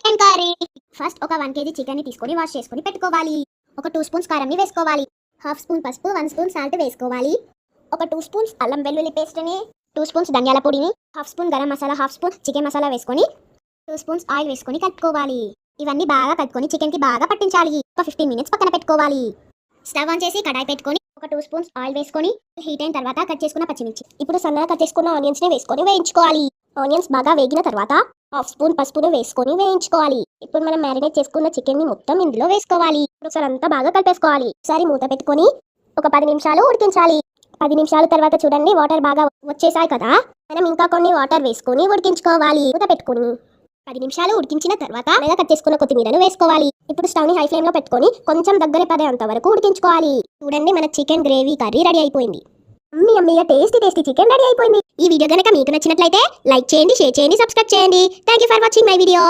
Chicken curry. First ఒక 1 kg chicken ని తీసుకొని వాష్ చేసుకొని పెట్టుకోవాలి. ఒక 2 స్పూన్స్ కారం ని వేసుకోవాలి. హాఫ్ స్పూన్ పసుపు, 1 స్పూన్ సాల్ట్ వేసుకోవాలి. ఒక 2 స్పూన్స్ అల్లం వెల్లుల్లి పేస్ట్ ని, 2 స్పూన్స్ ధనియాల పొడిని, half spoon garam masala, half spoon chicken masala వేసుకొని 2 స్పూన్స్ ఆయిల్ వేసుకొని కలుపుకోవాలి. ఇవన్నీ బాగా కలుపుకొని చికెన్ కి బాగా పట్టించాలి. ఒక 15 మినిట్స్ పక్కన పెట్టుకోవాలి. స్టవ్ ఆన్ చేసి కడాయి పెట్టుకొని ఒక 2 స్పూన్స్ ఆయిల్ వేసుకొని హీట్ అయిన తర్వాత కట్ చేసుకున్న పచ్చిమిర్చి, ఇప్పుడు సన్నగా కట్ చేసుకున్న ఆనియన్స్ ని వేసుకొని వేయించుకోవాలి. ఆనియన్స్ బాగా వేగిన తర్వాత హాఫ్ స్పూన్ పసుపును వేసుకొని వేయించుకోవాలి. ఇప్పుడు మనం మ్యారినేట్ చేసుకున్న చికెన్ ని మొత్తం ఇందులో వేసుకోవాలి. ఒకసారి అంతా బాగా కలిపేసుకోవాలి. ఒకసారి మూత పెట్టుకొని ఒక 10 నిమిషాలు ఉడికించాలి. 10 నిమిషాల తర్వాత చూడండి వాటర్ బాగా వచ్చేసాయి కదా, మనం ఇంకా కొన్ని వాటర్ వేసుకొని ఉడికించుకోవాలి. మూత పెట్టుకొని 10 నిమిషాలు ఉడికించిన తర్వాత మెల్లగా కట్ చేసుకున్న కొత్తిమీరను వేసుకోవాలి. ఇప్పుడు స్టవ్ ని హై ఫ్లేమ్ లో పెట్టుకొని కొంచెం దగ్గర పడేంత వరకు ఉడికించుకోవాలి. చూడండి మన చికెన్ గ్రేవీ కర్రీ రెడీ అయిపోయింది. అమ్మీగా టేస్టీ చికెన్ రెడీ అయిపోయింది. ఈ వీడియో గనక మీకు నచ్చినట్లయితే లైక్ చేయండి, షేర్ చేయండి, సబ్స్క్రైబ్ చేయండి. Thank you for watching my video.